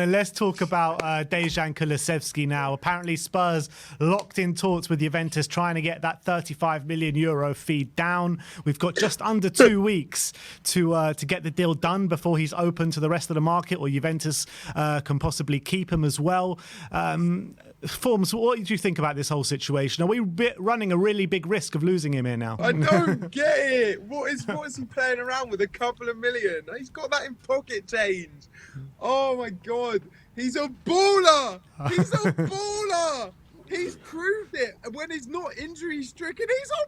And let's talk about Dejan Kulusevski now. Apparently Spurs locked in talks with Juventus trying to get that 35 million euro fee down. We've got just under 2 weeks to get the deal done before he's open to the rest of the market, or Juventus can possibly keep him as well. Forms, what do you think about this whole situation? Are we running a really big risk of losing him here now? I don't get it. What is he playing around with? A couple of million? He's got that in pocket change. Oh my God. He's a baller. He's a baller. He's proved it. When he's not injury stricken, he's a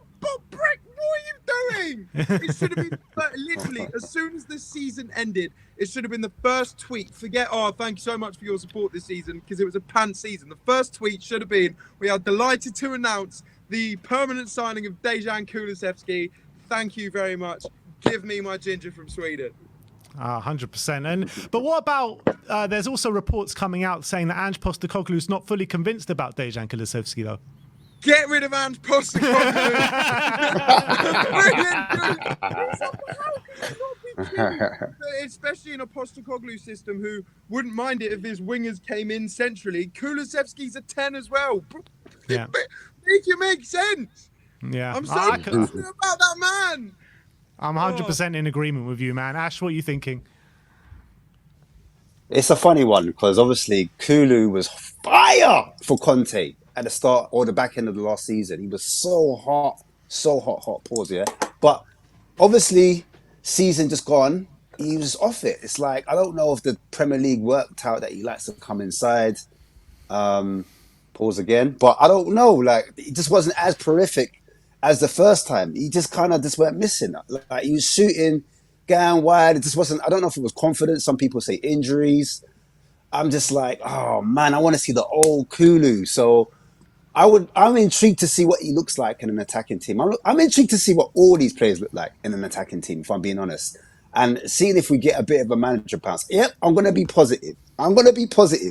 brick. What are you doing? It should have been literally as soon as the season ended. It should have been the first tweet. Forget, oh, thank you so much for your support this season, because it was a pants season. The first tweet should have been, we are delighted to announce the permanent signing of Dejan Kulusevski. Thank you very much. Give me my ginger from Sweden. 100%. But what about, there's also reports coming out saying that Ange Postecoglou is not fully convinced about Dejan Kulusevski, though. Get rid of Ange Postecoglou. Especially in a Postecoglou system who wouldn't mind it if his wingers came in centrally. Kulusevski's a 10 as well. Yeah. Make it make sense. Yeah. I'm so passionate about that man. I'm 100% in agreement with you, man. Ash, what are you thinking? It's a funny one because obviously Kulu was fire for Conte at the start or the back end of the last season. He was so hot, pause, yeah. But obviously, season just gone, he was off it. It's like, I don't know if the Premier League worked out that he likes to come inside. Pause again. But I don't know, like, it just wasn't as prolific as the first time. He just kind of just went missing. Like, he was shooting, going wide. It just wasn't, I don't know if it was confidence. Some people say injuries. I'm just like, oh man, I want to see the old Kulu. So I'm intrigued to see what he looks like in an attacking team. I'm intrigued to see what all these players look like in an attacking team, if I'm being honest. And seeing if we get a bit of a manager bounce. Yep, I'm going to be positive.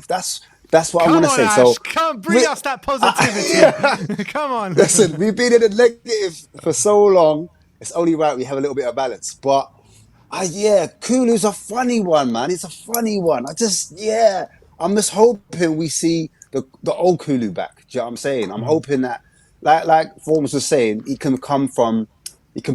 That's what I'm going to say. Ash, So come bring us that positivity. Come on. Listen, we've been in a negative for so long. It's only right we have a little bit of balance. But yeah, Kulu's a funny one, man. It's a funny one. I'm just hoping we see the old Kulu back. Do you know what I'm saying? I'm hoping that, like Forms was saying, he can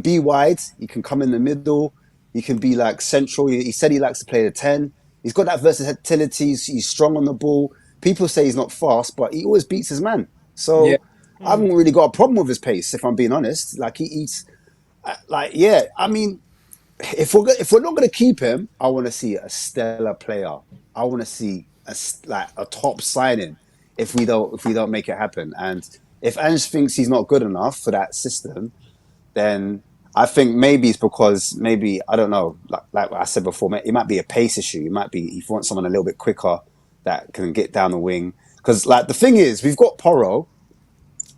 be wide, he can come in the middle, he can be like central. He said he likes to play the 10. He's got that versatility. He's strong on the ball. People say he's not fast, but he always beats his man. So yeah. I haven't really got a problem with his pace, if I'm being honest. Like, he eats, I mean, if we're not going to keep him, I want to see a stellar player. I want to see a top signing if we don't make it happen. And if Ange thinks he's not good enough for that system, then I think maybe it's because I don't know, like I said before, it might be a pace issue. It might be if you want someone a little bit quicker that can get down the wing. Because like the thing is, we've got Porro,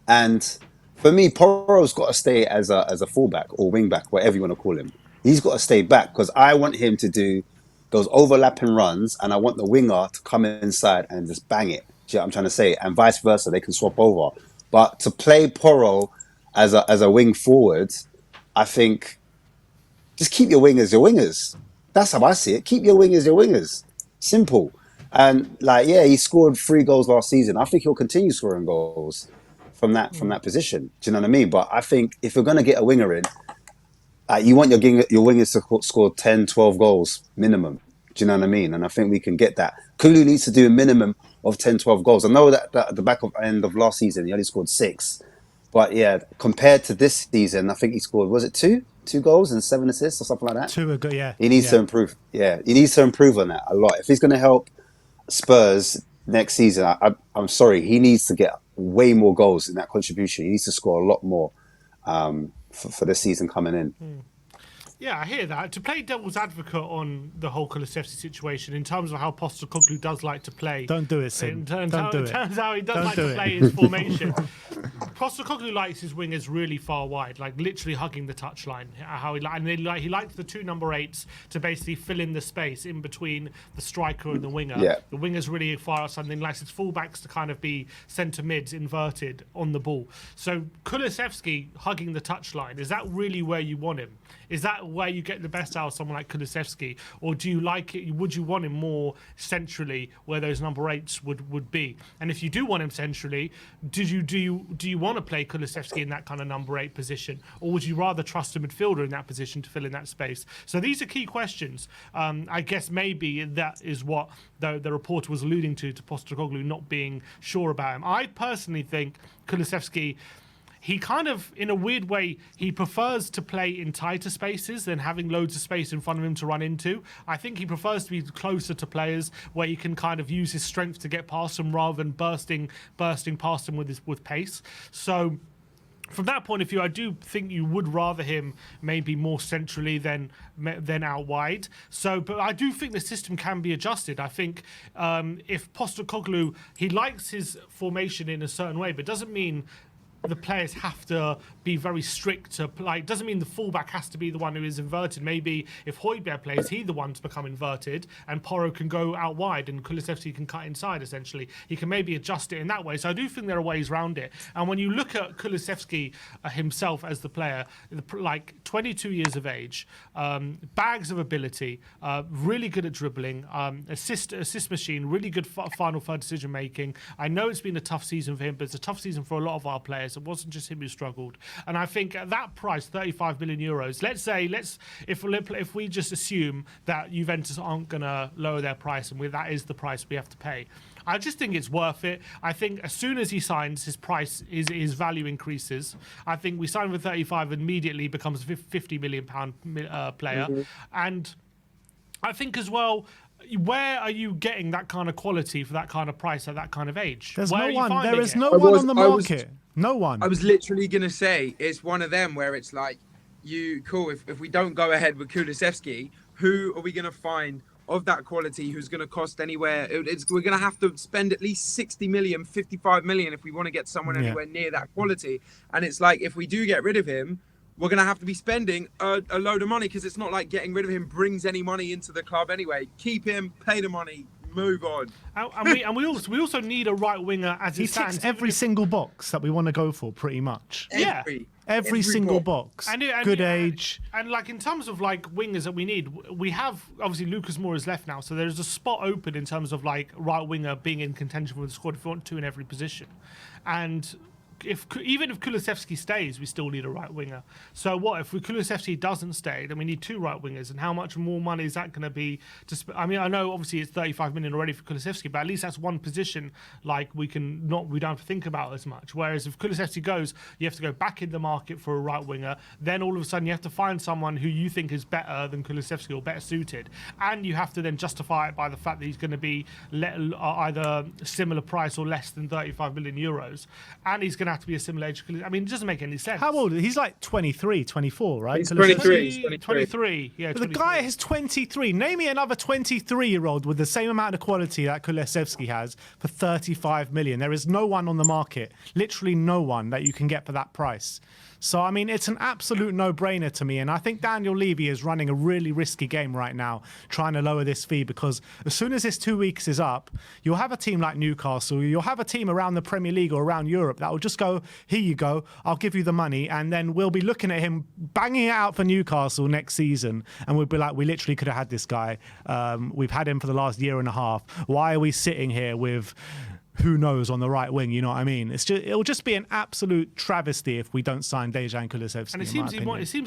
and for me, Porro's got to stay as a fullback or wing back, whatever you want to call him. He's got to stay back because I want him to do those overlapping runs, and I want the winger to come inside and just bang it. Do you know what I'm trying to say? And vice versa, they can swap over. But to play Porro as a wing forward, I think just keep your wingers your wingers. That's how I see it. Keep your wingers your wingers. Simple. And he scored 3 goals last season. I think he'll continue scoring goals from that position. Do you know what I mean? But I think if you're going to get a winger in, you want your wingers to score 10, 12 goals minimum. Do you know what I mean? And I think we can get that. Kulu needs to do a minimum of 10, 12 goals. I know that at the end of last season, he only scored 6. But yeah, compared to this season, I think he scored, was it 2? 2 goals and 7 assists or something like that? 2 are good, yeah. He needs to improve. Yeah, he needs to improve on that a lot. If he's going to help Spurs next season, I'm sorry, he needs to get way more goals in that contribution. He needs to score a lot more for this season coming in. Yeah, I hear that. To play devil's advocate on the whole Kulusevski situation, in terms of how Postecoglou does like to play. Don't do it, Sim. It turns out he does Don't like do to it. play his formation. Postecoglou likes his wingers really far wide, like literally hugging the touchline. He likes the two number 8s to basically fill in the space in between the striker and the winger. Yeah. The winger's really far outside, and then he likes his fullbacks to kind of be centre mids inverted on the ball. So Kulusevski hugging the touchline, is that really where you want him? Is that where you get the best out of someone like Kulusevski, or do you like it? Would you want him more centrally, where those number 8s would be? And if you do want him centrally, do you want to play Kulusevski in that kind of number 8 position, or would you rather trust a midfielder in that position to fill in that space? So these are key questions. I guess maybe that is what the reporter was alluding to Postecoglou not being sure about him. I personally think Kulusevski, he kind of, in a weird way, he prefers to play in tighter spaces than having loads of space in front of him to run into. I think he prefers to be closer to players where he can kind of use his strength to get past them rather than bursting past them with pace. So from that point of view, I do think you would rather him maybe more centrally than out wide. So, but I do think the system can be adjusted. I think if Postecoglou, he likes his formation in a certain way, but doesn't mean the players have to be very strict to like. Doesn't mean the fullback has to be the one who is inverted. Maybe if Højbjerg plays, he's the one to become inverted, and Porro can go out wide, and Kulusevski can cut inside. Essentially, he can maybe adjust it in that way. So I do think there are ways around it. And when you look at Kulusevski himself as the player, like 22 years of age, bags of ability, really good at dribbling, assist machine, really good final third decision making. I know it's been a tough season for him, but it's a tough season for a lot of our players. It wasn't just him who struggled. And I think at that price, 35 million euros, if we just assume that Juventus aren't going to lower their price, and that is the price we have to pay, I just think it's worth it. I think as soon as he signs, his price, his value increases. I think we sign for 35, immediately becomes a 50 million pound player. Mm-hmm. And I think as well, where are you getting that kind of quality for that kind of price at that kind of age? There's Where no one. finding There is it? no one on the market. No one. I was literally going to say, it's one of them where it's like, if we don't go ahead with Kulusevski, who are we going to find of that quality who's going to cost anywhere? We're going to have to spend at least 60 million, 55 million if we want to get someone anywhere near that quality. And it's like, if we do get rid of him, we're going to have to be spending a load of money, because it's not like getting rid of him brings any money into the club anyway. Keep him, pay the money, move on. And we also need a right winger as he ticks every single box that we want to go for, pretty much. Every single box. Good age. And like in terms of like wingers that we need, we have obviously Lucas Moura is left now, so there's a spot open in terms of like right winger being in contention for the squad if you want two in every position. And even if Kulusevski stays, we still need a right winger. So what if Kulusevski doesn't stay? Then we need two right wingers, and how much more money is that going to be? I mean, I know obviously it's 35 million already for Kulusevski, but at least that's one position like we don't have to think about as much. Whereas if Kulusevski goes, you have to go back in the market for a right winger. Then all of a sudden you have to find someone who you think is better than Kulusevski or better suited, and you have to then justify it by the fact that he's going to be either similar price or less than 35 million euros, and he's going to have to be a similar age. I mean, it doesn't make any sense. How old? He's like 23, 24, right? He's 23. 23. Yeah, but the guy is 23. Name me another 23-year-old with the same amount of quality that Kulusevski has for 35 million. There is no one on the market, literally no one that you can get for that price. So, I mean, it's an absolute no-brainer to me. And I think Daniel Levy is running a really risky game right now, trying to lower this fee, because as soon as this 2 weeks is up, you'll have a team like Newcastle, you'll have a team around the Premier League or around Europe that will just go, here you go, I'll give you the money. And then we'll be looking at him banging it out for Newcastle next season. And we'll be like, we literally could have had this guy. We've had him for the last year and a half. Why are we sitting here with who knows on the right wing? You know what I mean? It'll just be an absolute travesty if we don't sign Dejan Kulusevski. And it seems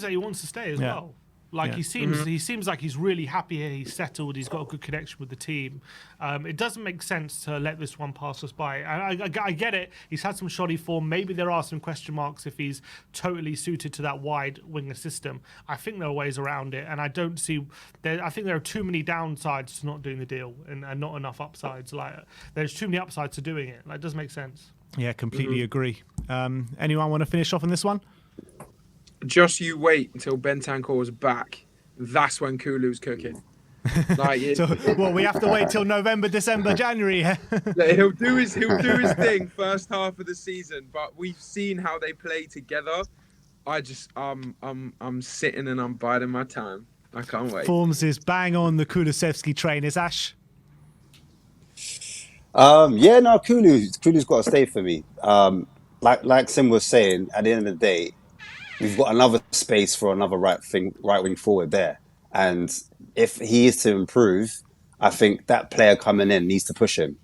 that he wants to stay as well. Like he seems like he's really happy here. He's settled. He's got a good connection with the team. It doesn't make sense to let this one pass us by. I get it. He's had some shoddy form. Maybe there are some question marks if he's totally suited to that wide winger system. I think there are ways around it, and I don't see. I think there are too many downsides to not doing the deal, and not enough upsides. Like there's too many upsides to doing it. Like it doesn't make sense. Yeah, completely agree. Anyone want to finish off on this one? Just you wait until Bentancur's back. That's when Kulu's cooking. Like, So, well, we have to wait till November, December, January. he'll do his thing first half of the season, but we've seen how they play together. I'm sitting and I'm biding my time. I can't wait. Forms is bang on the Kulusevski train. Is Ash? Yeah, no, Kulu's got to stay for me. Like Sim was saying, at the end of the day, we've got another space for another right wing forward there. And if he is to improve, I think that player coming in needs to push him.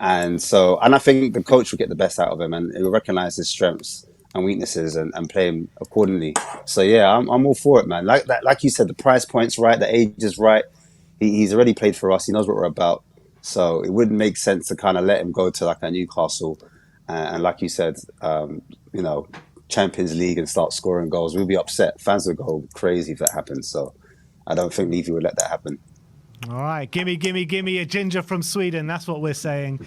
And I think the coach will get the best out of him and he'll recognize his strengths and weaknesses and play him accordingly. So yeah, I'm all for it, man. Like you said, the price point's right, the age is right. He's already played for us. He knows what we're about. So it wouldn't make sense to kind of let him go to like a Newcastle, and like you said, you know, Champions League and start scoring goals. We'll be upset. Fans would go crazy if that happens. So I don't think Levy would let that happen. All right, gimme a ginger from Sweden. That's what we're saying.